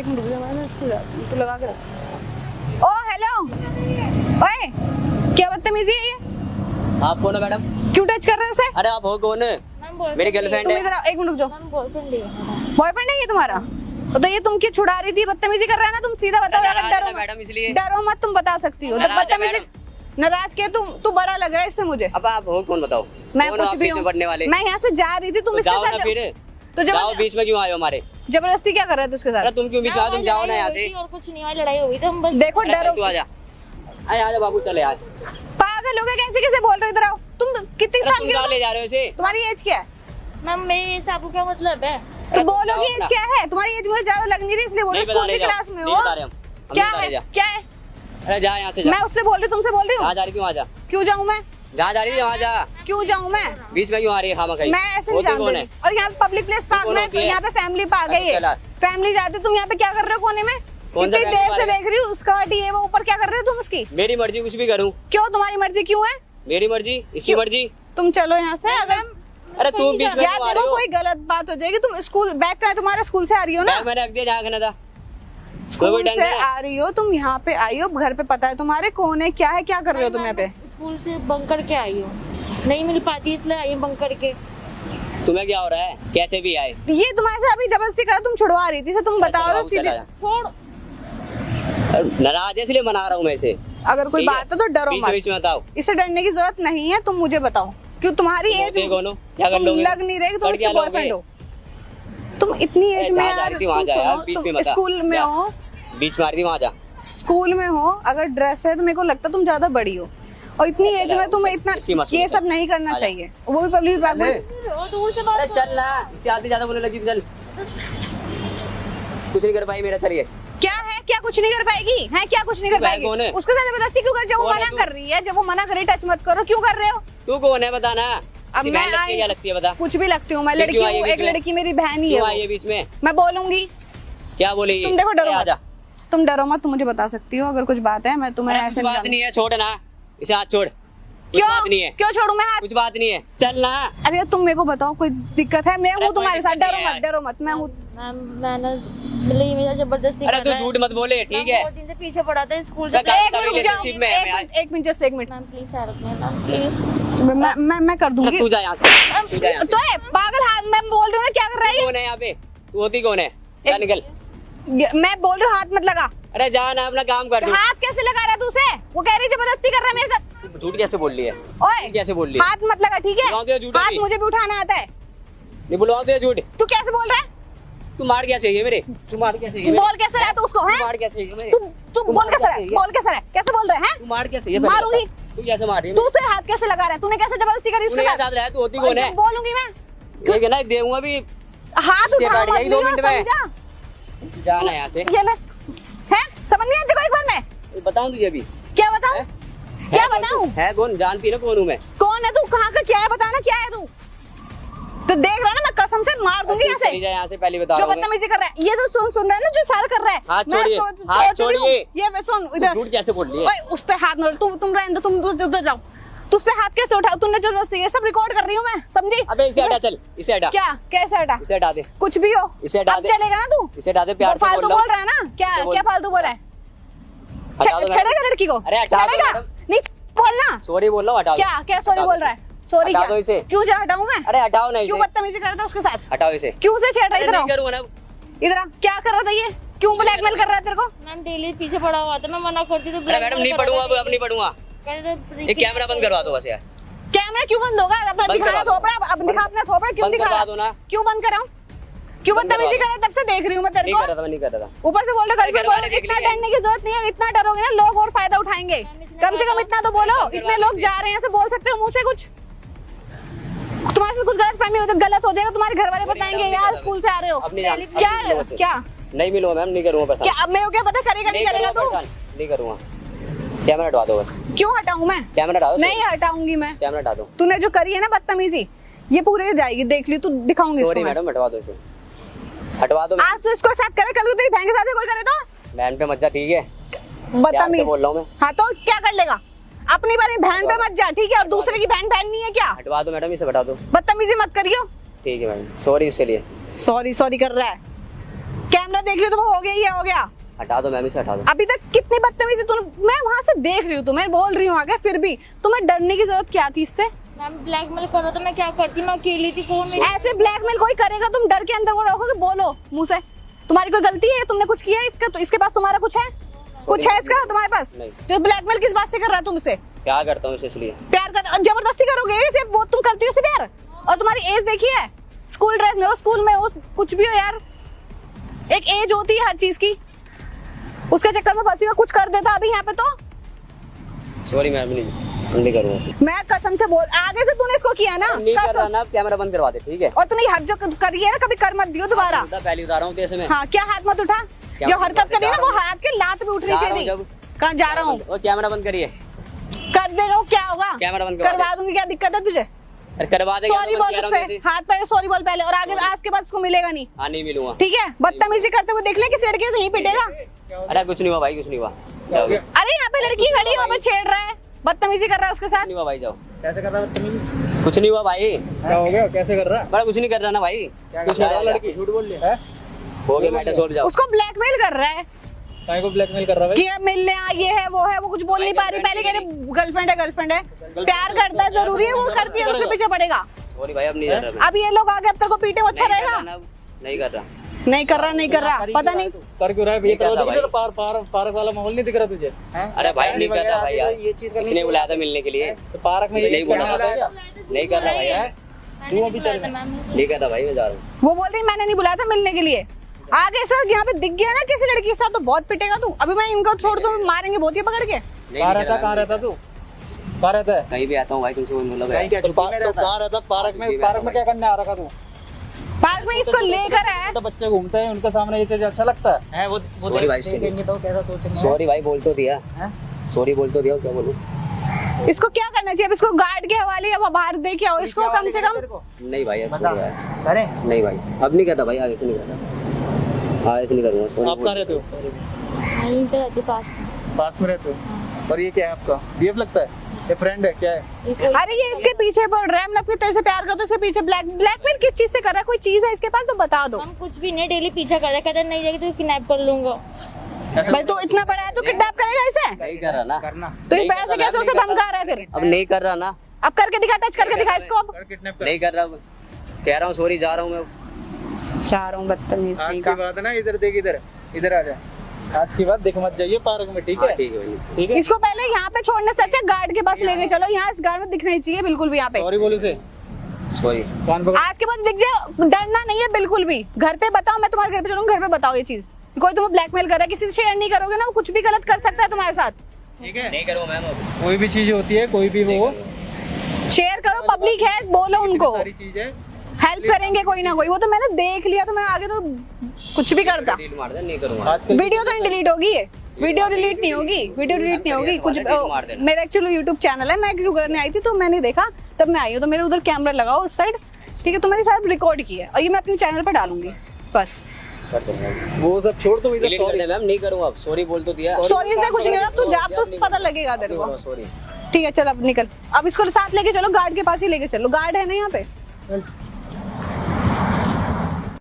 एक मिनट तू लगा के रख। ओ हेलो, ओए क्या बदतमीजी है ये? आप कौन है मैडम? क्यों टच कर रहे हो उसे? अरे आप हो कौन है? मेरी गर्लफ्रेंड है। तुम इधर एक मिनट रुक जाओ। बॉयफ्रेंड है ये तुम्हारा? तो ये तुम क्यों छुड़ा रही थी? बदतमीजी कर रहा है ना, तुम सीधा बताओ। डरो मैडम, इसलिए डरो मत, तुम बता सकती हो। बदतमीजी नाराज के तू बड़ा लग रहा है इससे मुझे। अब आप हो कौन बताओ? मैं कुछ भी हूँ, मैं यहाँ से जा रही थी, तुम इसके साथ तो जाओ, बीच में क्यों आए हो हमारे? जबरदस्ती क्या कर रहे थे उसके साथ? तुम क्यों बीच में? तुम जाओ ना यहाँ से। और कुछ नहीं, लड़ाई हो गई तो हम बस। देखो डरो। तू आजा, आजा बाबू, चले आज। पागल हो गए, कैसे कैसे बोल रहे हो? इधर आओ। तुम कितनी साल की हो? ले जा रहे हो इसे? तुम्हारी एज क्या है? मैम मेरे से आपको क्या मतलब है? तो बोलोगी एज क्या है तुम्हारी? एज मुझे ज्यादा लग नहीं रही, इसलिए बोलो। स्कूल की क्लास में हो? क्या है क्या है? अरे जा यहाँ से। मैं उससे बोल रही हूँ, तुमसे बोल रही हूँ। जा रही क्यों? आजा। क्यों जाऊँ मैं? जहाँ जा रही है वहाँ जा। क्यों जाऊँ मैं? बीच में क्यों आ रही है? हाँ मैं ऐसे नहीं जानती। और यहाँ पब्लिक प्लेस पार्क में, तो यहाँ पे फैमिली पार्क है, ये फैमिली जाती। तुम यहाँ पे क्या कर रहे हो कोने में? इतनी देर से देख रही हूँ, उसका ये वो ऊपर क्या कर रहे हो तुम उसकी? मेरी मर्जी, कुछ भी करूँ। क्यों तुम्हारी मर्जी क्यों है? मेरी मर्जी, इसकी मर्जी। तुम चलो यहाँ से। अगर अरे तुम बीच में यार देखो कोई गलत बात हो जाएगी। तुम स्कूल बैग का है तुम्हारा? स्कूल से आ रही हो ना? मैंने रख दिया जहाँ खाना था। स्कूल से आ रही हो तुम, यहाँ पे आई हो, घर पे पता है तुम्हारे कौन है क्या है, क्या कर रहे हो तुम यहाँ पे? स्कूल से बंक करके आई हो, नहीं मिल पाती इसलिए आई बंक करके। तुम्हें क्या हो रहा है? कैसे भी आए? ये तुम्हारे से अभी जबरदस्ती करा, तुम छुड़वा रही थी। तुम बताओ सीधे। छोड़, नाराज है इसलिए मना रहा हूँ मैं इसे। अगर कोई बात है तो डरो मत। बीच में बताओ। इसे डरने की जरूरत नहीं है, तुम मुझे बताओ। क्यों तुम्हारी एज क्या कर लोगे? लग नहीं रही तुम इसके बॉयफ्रेंड हो। तुम इतनी एज में यार, तुम स्कूल में हो, बीच मार दी, वहाँ जा। स्कूल में हो, अगर ड्रेस है तो मेरे को लगता तुम ज्यादा बड़ी हो, और इतनी एज में तुम्हें इतना ये सब नहीं करना चाहिए, वो भी पब्लिक पार्क में। दूर से बात चल ना, इससे आदमी ज्यादा बोलने लगी। चल, कुछ नहीं कर पाई मेरा। चलिए। क्या है? क्या कुछ नहीं कर पाएगी? है क्या कुछ नहीं कर पाएगी? उसके साथ जबरदस्ती क्यों कर? जब वो मना कर रही है, जब वो मना करे टच मत करो, क्यों कर रहे हो? तू कौन है बताना? अब मैं क्या लगती है बता? कुछ भी लगती हूँ मैं, लड़की हूँ, एक लड़की मेरी बहन ही है। बीच में मैं बोलूंगी। क्या बोलेगी? तुम देखो डरो मत, तुम डरो मत, तुम मुझे बता सकती हो अगर कुछ बात है। मैं तुम्हें ऐसे बात नहीं है, छोड़ ना इसे, हाथ छोड़। क्यों बात नहीं है? क्यों छोड़ू मैं हाथ? कुछ बात नहीं है, चल ना। अरे तुम मेरे को बताओ, कोई दिक्कत है? मैं हूँ तुम्हारे साथ, डरो मत, डरो मत। मैं हूँ। मैंने मेरा जबरदस्ती। अरे तू झूठ मत बोले, ठीक है? 2 दिन से पीछे पड़ा था स्कूल से। एक मिनट जस्ट एक minute. Ma'am please help me ma'am, please. मैं कर दूंगी। तू जा यहाँ से। तो पागल, हाथ मैं बोल रही हूँ ना, क्या कर रही है? कौन है यहाँ पे? तू होती कौन है? जा निकल। मैं बोल रही हूँ हाथ मत लगा। अरे जा ना, अपना काम कर। हाथ कैसे लगा रहा है तू उसे? वो कह रही जबरदस्ती कर रहा है मेरे साथ। झूठ कैसे बोल रही है? ओए कैसे बोल रही है? हाथ मत लगा, ठीक है? हाथ मुझे भी उठाना आता है। नहीं बुलवा दे झूठ। तू कैसे बोल रहा है? तू मार क्या चाहिए मेरे? तू मार क्या चाहिए? बोल कैसे रहा है तू उसको? मार क्या चाहिए मेरे? तू बोल कैसे रहा है? बोल कैसे रहा है? कैसे बोल रहा है? तू मार क्या चाहिए? मारूंगी। तू कैसे मार रही है? तू से हाथ कैसे लगा रहा है? तूने कैसे जबरदस्ती करी उसके साथ? रहा है, तू होती कौन है? बोलूंगी मैं। ठीक है ना, देऊंगा भी। हाथ उठा मत, 2 मिनट में जाना यहाँ से। ये ले है, समझ नहीं आती कोई बार में? बताऊं तुझे अभी? क्या बताऊं? क्या बताऊं? है कौन? जानती है ना कौन हूँ मैं? कौन है तू? कहाँ का क्या है? बताना क्या है तू? तो देख रहा है ना, मैं कसम से मार दूंगी यहाँ से। यहाँ से पहले बता। जो बदतमीजी कर रहा है ये, तो सुन रहा है ना जो सारा कर रहा है। हाथ छोड़िए, हाथ छोड़िए। ये सुन, इधर झूठ कैसे बोल रही है? उस पे हाथ मत, तुम रहने दो, तुम उधर जाओ। तू उस पे हाथ कैसे उठा? तूने जबरदस्ती, ये सब रिकॉर्ड कर रही हूँ मैं, समझी? अबे इसे हटा, चल इसे हटा। क्या? कैसे हटा? इसे हटा दे। कुछ भी हो, इसे हटा दे। चलेगा ना तू? इसे हटा दे, प्यार से फालतू बोल रहा है ना? क्या फालतू बोल रहा है? छेड़ेगा लड़की को? अरे छेड़ेगा नहीं, बोलना। सॉरी बोल रहा हूँ, हटाओ। क्या सॉरी बोल रहा है? सॉरी क्या? इसे। क्यों जा हटाऊं मैं? अरे हटाओ नहीं। क्यों बदतमीजी कर रहा था उसके साथ? हटाओ इसे। क्यों से छेड़ रहा है? इधर आओ। इधर आ, क्या कर रहा था ये? क्यों ब्लैकमेल कर रहा है तेरे को? मैम डेली पीछे पड़ा हुआ था, मैं मना करती तो। मैडम नहीं पढ़ूंगा, अब नहीं पढ़ूंगा। ये कैमरा बंद करवा दो बस यार। कैमरा क्यों बंद होगा? अपना दिखाना थोपड़ा, अब दिखा अपना थोपड़ा। क्यों दिखा? क्यों बंद कराऊं? क्यों बदतमीजी कर रहा है? तब से देख रही हूँ मैं तेरे को। नहीं कर रहा था। ऊपर से बोल रहे इतना डरने की जरूरत नहीं है। इतना डरोगे ना लोग और फायदा उठाएंगे। कम से कम इतना तो बोलो, इतने लोग जा रहे हैं, ऐसे बोल सकते हो मुंह से कुछ? तुम्हारे से कुछ गलत फहमी हो तो गलत हो जाएगा, तुम्हारे घर वाले बताएंगे यार स्कूल से आ रहे हो। क्या नहीं मिलूंगा मैम, नहीं करूंगा। क्या अब मैं क्या पता करेगा नहीं करेगा तू? नहीं करूंगा। कैमरा हटा दो बस। क्यों हटाऊं मैं? कैमरा हटा दो। नहीं हटाऊंगी मैं। कैमरा हटा दो। तूने जो करी है ना बदतमीजी, ये पूरे जाएगी, देख ली तू, दिखाऊंगी इसको। सॉरी मैडम, हटवा दो इसे, हटवा दो। आज तो इसको साथ करे, कल को तेरी बहन के साथ कोई करे तो? बहन पे मत जा, ठीक है? बदतमीज बोल रहा हूँ मैं। हाँ तो क्या कर लेगा? अपनी बारी बहन पे मत जा, ठीक है? और दूसरे की बहन नहीं है क्या? हटवा दो मैडम, इसे हटा दो। बदतमीजी मत करियो। ठीक है मैडम, सॉरी इसके लिए। सॉरी कर रहा है। कैमरा देख लियो तो वो हो गया, ये हो गया। हटा दो मैम, इसे हटा दो। अभी तक कितनी बदतमीजी तूने, मैं वहां से देख रही हूँ तुम्हें, बोल रही हूँ आगे, फिर भी तुम्हें डरने की जरूरत क्या थी इससे? मैम ब्लैकमेल कर रहा था, मैं क्या करती, मैं अकेली थी, फोन में ऐसे ब्लैकमेल कोई करेगा, तुम डर के अंदर वो रखोगे? बोलो मुंह से, तुम्हारी कोई गलती है? तुमने कुछ किया है इसका? तो इसके पास तुम्हारा कुछ है? कुछ है इसका तुम्हारे पास? तो ब्लैकमेल किस बात से कर रहा है तुमसे? क्या करता हूँ इसलिए प्यार कर, जबरदस्ती करोगे इसे? वो तुम करती हो इसे प्यार? और तुम्हारी एज देखी है, स्कूल ड्रेस में हो, स्कूल में हो, कुछ भी हो यार, एक एज होती है हर चीज की, उसके चक्कर में फंसी हो, कुछ कर देता अभी यहाँ पे तो। सॉरी मैम, नहीं करूँगा मैं कसम से बोल, आगे से तूने इसको किया ना, नहीं कर रहा ना, कैमरा बंद करवा दे, ठीक है? और तूने हद जो करी है ना, कभी कर मत दियो दोबारा। पहले उतारा हूँ कैसे में? हाँ, क्या हाथ मत उठा, जो हरकत करी ना वो हाथ के लात भी उठनी चाहिए। कहाँ जा रहा हूँ? कैमरा बंद करिए। कर देगा वो, क्या होगा? कैमरा बंद करवा दूंगी, क्या दिक्कत है तुझे? करवा देगा। सॉरी बोल उससे, हाथ पकड़ सॉरी बोल पहले, और आगे आज के बाद उसको मिलेगा नहीं। हाँ, नहीं मिलूंगा, ठीक है? बदतमीजी करते हुए देख ले, किसी लड़के से नहीं पिटेगा। अरे कुछ नहीं हुआ भाई, कुछ नहीं हुआ। अरे यहाँ पे लड़की खड़ी है, वहाँ पे छेड़ रहा है, बदतमीजी कर रहा है उसके साथ। नहीं हुआ भाई, जाओ। कैसे कर रहा है? कुछ नहीं हुआ भाई। क्या हो गया? कैसे कर रहा है? बड़ा कुछ नहीं कर रहा ना भाई, कुछ नहीं हुआ। लड़की झूठ बोल रही है? हो गया मैटर, छोड़ जाओ। उसको ब्लैकमेल कर रहा है को ब्लैकमेल कर रहा है कि मिलने आ, ये है वो है, वो कुछ बोल नहीं पा रही, पहले कह रही गर्लफ्रेंड है, गर्लफ्रेंड है, प्यार करता है, जरूरी है वो करती है, उसके पीछे पड़ेगा। सॉरी भाई, अब नहीं कर रहा। अब ये लोग आगे अब तेरे को पीटे, वो अच्छा रहेगा? नहीं कर रहा, नहीं कर रहा, नहीं कर रहा, पता नहीं कर क्यों रहा है? ये पार्क वाला माहौल नहीं दिख रहा तुझे? अरे भाई नहीं कर रहा भाई यार, ये चीज इसने बुलाया था मिलने के लिए, तो पार्क में नहीं बोला था। नहीं नहीं कर रहा भाई यार, मैंने नहीं बुलाया था मैम। नहीं कर रहा भाई, मैं जा रहा हूँ। वो बोल रही मैंने नहीं बुलाया था मिलने के लिए। आगे सर यहाँ पे दिख गया ना किसी लड़की के साथ तो बहुत पिटेगा तू। अभी मैं इनको छोड़ दूं, मारेंगे बहुत ही पकड़ के। कहाँ रहता तू? कहाँ रहता है? कहीं भी आता हूँ भाई, तुमसे मतलब कहाँ रहता? पार्क में क्या करने आ रखा तू? पार्क में इसको लेकर आया, तो बच्चे घूमते हैं, उनके सामने ये चीज अच्छा लगता है? वो सॉरी भाई, तो कैसा सोचेंगे? सॉरी भाई, बोल तो दिया, सॉरी बोल तो दिया, क्या बोलूं? इसको क्या करना चाहिए? अब इसको गार्ड के हवाले या बाहर दे के आओ इसको कम से कम। नहीं भाई, अब छोड़ यार। अरे नहीं भाई, अब नहीं करता भाई, आगे से नहीं करता, आगे से नहीं करूँगा। आप कहाँ रहते हो? यहीं पे रहती, पास में रहते हो? और ये क्या है आपका? बीएफ लगता है? ये फ्रेंड है क्या है? में। अरे ये इसके पीछे पड़ रहा है, मतलब कि तेरे से प्यार करता है, इसके पीछे ब्लैकमेल किस चीज से कर रहा है? कोई चीज है इसके पास तो बता दो। हम कुछ भी नहीं, डेली पीछा कर रहा है, कहता नहीं जाएगी तो किडनैप कर लूंगा। भाई तू इतना बड़ा है तो किडनैप करेगा इसे? नहीं कर रहा ना, करना तो ये पैसे कैसे उसे धमका रहा है फिर? अब नहीं कर रहा ना, अब करके दिखा, टच करके दिखा इसको। अब नहीं कर रहा, कह रहा हूँ सॉरी, जा रहा हूँ मैं, चाह रहा हूँ बदतमीज आज नहीं की का। बात है ना, इधर देख, इधर आ जा। आज की बात दिख मत जाइए पार्क में, ठीक है? ठीक है भाई, ठीक है। इसको पहले यहाँ पे छोड़ने से अच्छा गार्ड के पास लेके चलो, यहाँ इस गार्ड में दिखना ही चाहिए बिल्कुल भी यहाँ पे। सॉरी बोलो से, सॉरी। कान पकड़। आज के बाद दिख जाए, डरना नहीं है बिल्कुल भी। घर पे बताओ, मैं तुम्हारे घर पे चलूंगी, घर पे बताओ ये चीज। कोई तुम्हें ब्लैकमेल कर रहा है, किसी से शेयर नहीं करोगे ना, वो कुछ भी गलत कर सकता है तुम्हारे साथ। ठीक है, नहीं करूँ मैम, अब कोई भी चीज होती है, कोई भी वो शेयर करो, पब्लिक है, बोलो उनको, सारी चीज है। हेल्प करेंगे कोई ना कोई। वो तो मैंने देख लिया, तो मैं आगे तो कुछ भी करता। डिलीट मार दे, नहीं करूँगा। आजकल वीडियो तो नहीं डिलीट होगी, ये वीडियो डिलीट नहीं होगी, वीडियो डिलीट नहीं होगी कुछ। मेरा एक्चुअली यूट्यूब चैनल है, मैं क्यों करने आई थी तो मैंने देखा, तब मैं आई हूँ। तो मेरे उधर कैमरा लगाओ उस साइड, ठीक है? तो मैंने सारा रिकॉर्ड किया है और ये मैं अपने चैनल पर डालूंगी बस। वो सब छोड़ दो, इधर डिलीट कर दे मैम, नहीं करूँगा अब, सॉरी बोल तो दिया। सॉरी से कुछ नहीं होगा, तू जा तो पता लगेगा तेरे को। सॉरी। ठीक है चल अब निकल, अब इसको साथ लेके चलो, गार्ड के पास ही लेके चलो, गार्ड है ना यहाँ पे।